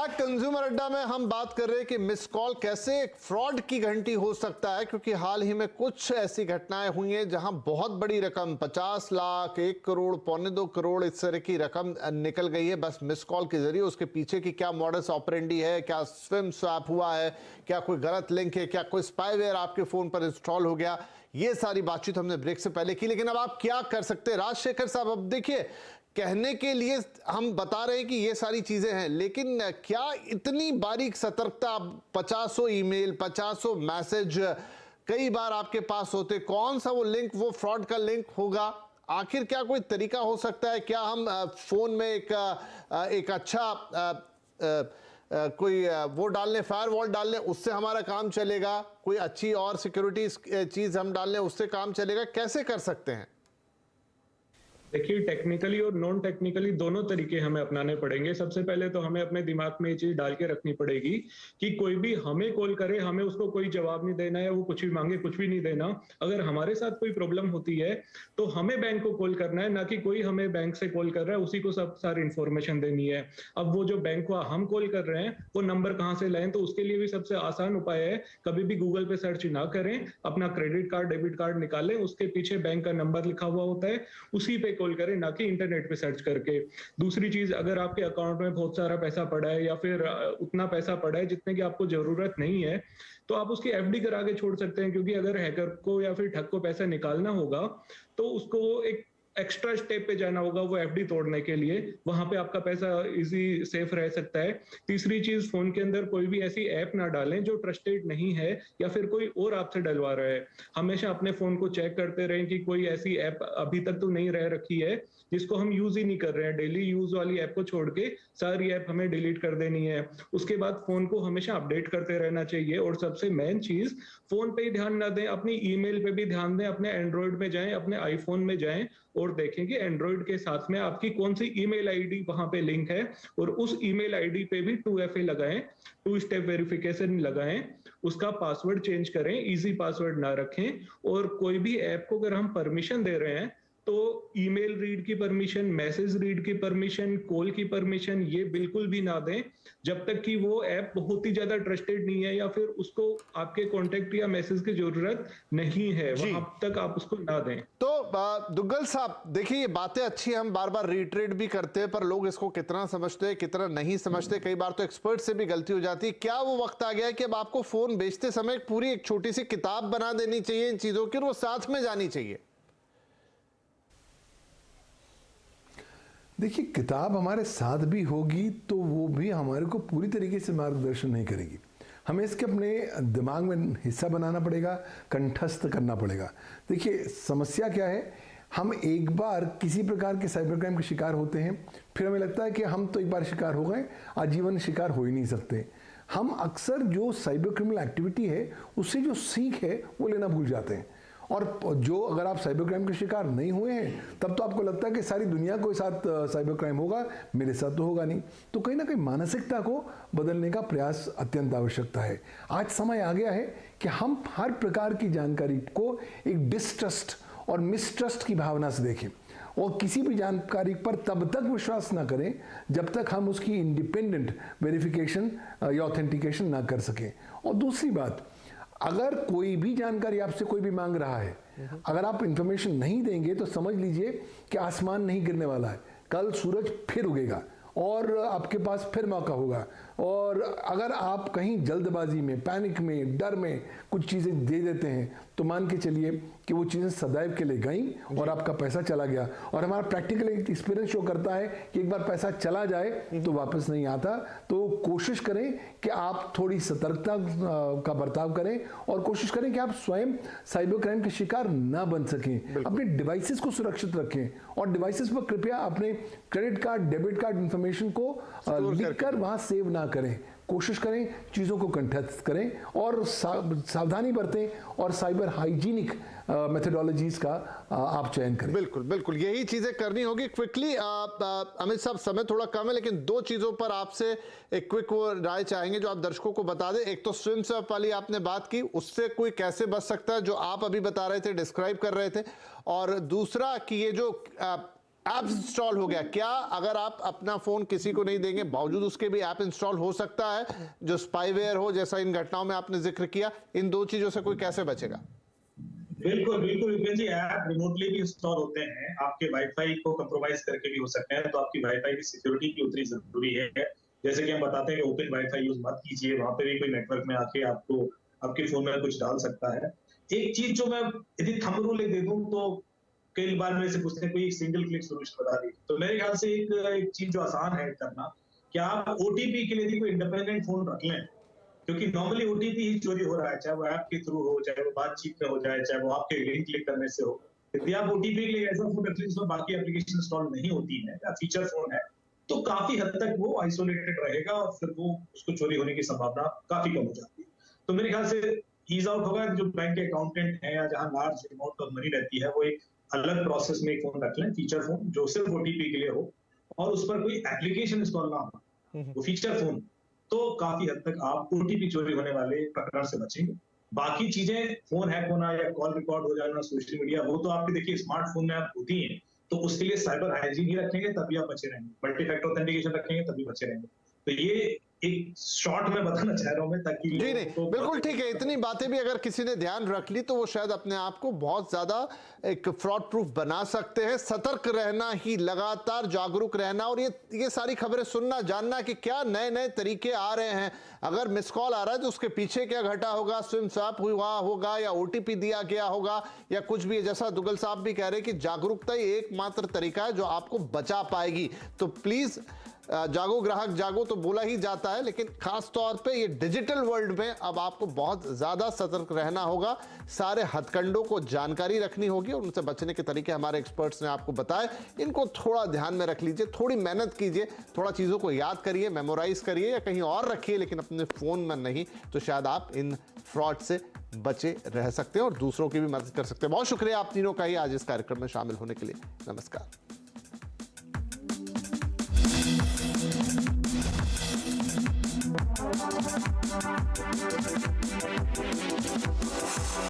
Back consumer अड्डा में हम बात कर रहे हैं कि मिस कॉल कैसे एक फ्रॉड की घंटी हो सकता है, क्योंकि हाल ही में कुछ ऐसी घटनाएं हुई हैं जहां बहुत बड़ी रकम 50 लाख, 1 करोड़, 1.25 करोड़ इस तरह की रकम निकल गई है बस मिस कॉल के जरिए। उसके पीछे की क्या मॉडस ऑपरेंडी है, क्या स्विम स्वैप हुआ है, क्या कोई गलत लिंक है, क्या कोई स्पाईवेयर आपके फोन पर इंस्टॉल हो गया, ये सारी बातचीत हमने ब्रेक से पहले की। लेकिन अब आप क्या कर सकते हैं राजशेखर साहब? अब देखिए, कहने के लिए हम बता रहे हैं कि ये सारी चीजें हैं, लेकिन क्या इतनी बारीक सतर्कता? 50 ईमेल, 50 मैसेज कई बार आपके पास होते, कौन सा वो लिंक, वो फ्रॉड का लिंक होगा? आखिर क्या कोई तरीका हो सकता है? क्या हम फोन में एक अच्छा कोई वो डाल लें, फायरवॉल डाल लें, उससे हमारा काम चलेगा? कोई अच्छी और सिक्योरिटी चीज हम डाल लें, उससे काम चलेगा? कैसे कर सकते हैं? देखिए, टेक्निकली और नॉन टेक्निकली दोनों तरीके हमें अपनाने पड़ेंगे। सबसे पहले तो हमें अपने दिमाग में ये चीज डाल के रखनी पड़ेगी कि कोई भी हमें कॉल करे, हमें उसको कोई जवाब नहीं देना है, वो कुछ भी मांगे कुछ भी नहीं देना। अगर हमारे साथ कोई प्रॉब्लम होती है तो हमें बैंक को कॉल करना है, ना कि कोई हमें बैंक से कॉल कर रहा है उसी को सब सारी इंफॉर्मेशन देनी है। अब वो जो बैंक को हम कॉल कर रहे हैं वो नंबर कहाँ से लाएं, तो उसके लिए भी सबसे आसान उपाय है, कभी भी गूगल पे सर्च ना करें, अपना क्रेडिट कार्ड डेबिट कार्ड निकालें, उसके पीछे बैंक का नंबर लिखा हुआ होता है, उसी पे कॉल करें, ना कि इंटरनेट पे सर्च करके। दूसरी चीज, अगर आपके अकाउंट में बहुत सारा पैसा पड़ा है या फिर उतना पैसा पड़ा है जितने की आपको जरूरत नहीं है, तो आप उसकी एफडी करा के छोड़ सकते हैं। क्योंकि अगर हैकर को या फिर ठग को पैसा निकालना होगा तो उसको एक एक्स्ट्रा स्टेप पे जाना होगा वो एफडी तोड़ने के लिए, वहां पे आपका पैसा इजी सेफ रह सकता है। तीसरी चीज, फोन के अंदर कोई भी ऐसी ऐप ना डालें जो ट्रस्टेड नहीं है या फिर कोई और आपसे डलवा रहा है। हमेशा अपने फोन को चेक करते रहें कि कोई ऐसी ऐप अभी तक तो नहीं रह रखी है जिसको हम यूज ही नहीं कर रहे हैं। डेली यूज वाली ऐप को छोड़ के सारी ऐप हमें डिलीट कर देनी है। उसके बाद फोन को हमेशा अपडेट करते रहना चाहिए। और सबसे मेन चीज, फोन पे ही ध्यान ना दें, अपनी ईमेल पे भी ध्यान दें। अपने एंड्रॉइड में जाएं, अपने आईफोन में जाएं और देखें कि एंड्रॉइड के साथ में आपकी कौन सी ईमेल आईडी वहां पे लिंक है, और उस ईमेल आईडी पे भी 2FA लगाएं, 2 स्टेप वेरिफिकेशन लगाएं। उसका पासवर्ड चेंज करें, इजी पासवर्ड ना रखें। और कोई भी ऐप को अगर हम परमिशन दे रहे हैं तो ईमेल रीड की परमिशन, मैसेज रीड की परमिशन, कॉल की परमिशन, ये बिल्कुल भी ना दें जब तक कि वो ऐप बहुत ही ज्यादा ट्रस्टेड नहीं है या फिर उसको आपके कॉन्टेक्ट या मैसेज की जरूरत नहीं है, वहां तक आप उसको ना दें। तो दुग्गल साहब, देखिए, ये बातें अच्छी हम बार बार रिट्रेट भी करते हैं, पर लोग इसको कितना समझते हैं कितना नहीं समझते, कई बार तो एक्सपर्ट से भी गलती हो जाती है। क्या वो वक्त आ गया है कि अब आपको फोन बेचते समय पूरी एक छोटी सी किताब बना देनी चाहिए इन चीजों की, और वो साथ में जानी चाहिए? देखिए, किताब हमारे साथ भी होगी तो वो भी हमारे को पूरी तरीके से मार्गदर्शन नहीं करेगी। हमें इसके अपने दिमाग में हिस्सा बनाना पड़ेगा, कंठस्थ करना पड़ेगा। देखिए, समस्या क्या है, हम एक बार किसी प्रकार के साइबर क्राइम के शिकार होते हैं, फिर हमें लगता है कि हम तो एक बार शिकार हो गए, आजीवन शिकार हो ही नहीं सकते। हम अक्सर जो साइबर क्रिमिनल एक्टिविटी है उससे जो सीख है वो लेना भूल जाते हैं। और जो, अगर आप साइबर क्राइम के शिकार नहीं हुए हैं तब तो आपको लगता है कि सारी दुनिया के साथ साइबर क्राइम होगा, मेरे साथ तो होगा नहीं। तो कहीं ना कहीं मानसिकता को बदलने का प्रयास अत्यंत आवश्यकता है। आज समय आ गया है कि हम हर प्रकार की जानकारी को एक डिस्ट्रस्ट और मिसट्रस्ट की भावना से देखें, और किसी भी जानकारी पर तब तक विश्वास ना करें जब तक हम उसकी इंडिपेंडेंट वेरिफिकेशन या ऑथेंटिकेशन ना कर सकें। और दूसरी बात, अगर कोई भी जानकारी आपसे कोई भी मांग रहा है, अगर आप इंफॉर्मेशन नहीं देंगे तो समझ लीजिए कि आसमान नहीं गिरने वाला है, कल सूरज फिर उगेगा और आपके पास फिर मौका होगा। और अगर आप कहीं जल्दबाजी में, पैनिक में, डर में कुछ चीज़ें दे देते हैं तो मान के चलिए कि वो चीज़ें सदैव के लिए गई और आपका पैसा चला गया। और हमारा प्रैक्टिकल एक्सपीरियंस शो करता है कि एक बार पैसा चला जाए तो वापस नहीं आता। तो कोशिश करें कि आप थोड़ी सतर्कता का बर्ताव करें और कोशिश करें कि आप स्वयं साइबर क्राइम के शिकार ना बन सकें। अपने डिवाइसेस को सुरक्षित रखें और डिवाइसेस पर कृपया अपने credit card, debit card information को लिखकर वहां सेव ना करें। कोशिश करें चीज़ों को कंठस्थ करें और सावधानी बरतें और साइबर हाइजीनिक मेथोडोलॉजीज का आप चयन करें। बिल्कुल बिल्कुल, यही चीजें करनी होगी। क्विकली, अमित साहब, समय थोड़ा कम है लेकिन दो चीजों पर आपसे एक क्विक राय चाहेंगे जो आप दर्शकों को बता दें। एक तो स्विम स्वैप वाली आपने बात की, उससे कोई कैसे बच सकता है जो आप अभी बता रहे थे, डिस्क्राइब कर रहे थे, और दूसरा कि ये जो ऐप इंस्टॉल हो गया, क्या अगर आप अपना फोन किसी को नहीं देंगे बावजूद उसके भी ऐप इंस्टॉल हो सकता है जो स्पाईवेयर हो, जैसा इन घटनाओं में आपने जिक्र किया? इन दो चीजों से कोई कैसे बचेगा? बिल्कुल बिल्कुल विपिन जी, ऐप रिमोटली भी इंस्टॉल होते हैं, आपके वाईफाई को कंप्रोमाइज करके भी हो सकते हैं, तो आपकी वाईफाई की सिक्योरिटी भी उतनी जरूरी है। जैसे कि हम बताते हैं कि ओपन वाईफाई यूज मत कीजिए, वहां पे भी कोई नेटवर्क में आके आपको आपके फोन में कुछ डाल सकता है। एक चीज जो मैं यदि थंब रूल दे दूं तो कई बार मेरे से पूछते हैं कोई सिंगल क्लिक सोल्यूशन बता दी, तो मेरे ख्याल से एक चीज जो आसान है करना, कि आप ओटीपी के लिए कोई इंडिपेंडेंट फोन रख लें, क्योंकि नॉर्मली ओटीपी ही चोरी हो रहा है, चाहे वो ऐप के थ्रू हो, चाहे वो बातचीत में हो जाए, चाहे वो आपके लिंक क्लिक करने से हो। यदि आप ओटीपी के लिए ऐसा फोन रख लें जिसमें बाकी एप्लीकेशन इंस्टॉल नहीं होती है या फीचर फोन है, तो काफी हद तक वो आइसोलेटेड रहेगा और फिर वो उसको चोरी होने की संभावना काफी कम हो जाती है। तो मेरे ख्याल से ईज आउट होगा कि जो बैंक के अकाउंटेंट है या जहां लार्ज अमाउंट ऑफ मनी रहती है, वो एक अलग प्रोसेस में एक फोन रख लें, फीचर फोन जो सिर्फ ओटीपी के लिए हो और उस पर कोई एप्लीकेशन इंस्टॉल ना हो, वो फीचर फोन, तो काफी हद तक आप ओटीपी चोरी होने वाले प्रकरण से बचेंगे। बाकी चीजें फोन हैक होना या कॉल रिकॉर्ड हो जाना, सोशल मीडिया, वो तो आपके देखिए स्मार्टफोन में आप होती हैं, तो उसके लिए साइबर हाइजीन ही रखेंगे तभी आप बचे रहेंगे, मल्टी फैक्टर ऑथेंटिकेशन रखेंगे तभी बचे रहेंगे। तो ये एक शॉर्ट में बताना चाह रहा हूं मैं, ताकि जी नहीं, बिल्कुल ठीक है। इतनी बातें भी अगर किसी ने ध्यान रख ली तो वो शायद अपने आप को बहुत ज्यादा एक फ्रॉड प्रूफ बना सकते हैं। सतर्क रहना ही, लगातार जागरूक रहना, और ये सारी खबरें सुनना, जानना कि क्या नए नए तरीके आ रहे हैं। अगर मिस कॉल आ रहा है तो उसके पीछे क्या घटा होगा, स्विम स्वैप हुआ होगा या ओटीपी दिया गया होगा या कुछ भी। जैसा दुग्गल साहब भी कह रहे हैं कि जागरूकता ही एकमात्र तरीका है जो आपको बचा पाएगी। तो प्लीज जागो ग्राहक जागो तो बोला ही जाता है, लेकिन खास तौर पे ये डिजिटल वर्ल्ड में अब आपको बहुत ज्यादा सतर्क रहना होगा। सारे हथकंडों को जानकारी रखनी होगी और उनसे बचने के तरीके हमारे एक्सपर्ट्स ने आपको बताए। इनको थोड़ा ध्यान में रख लीजिए, थोड़ी मेहनत कीजिए, थोड़ा चीजों को याद करिए, मेमोराइज करिए या कहीं और रखिए, लेकिन अपने फोन में नहीं, तो शायद आप इन फ्रॉड से बचे रह सकते हैं और दूसरों की भी मदद कर सकते हैं। बहुत शुक्रिया आप तीनों का ही आज इस कार्यक्रम में शामिल होने के लिए। नमस्कार।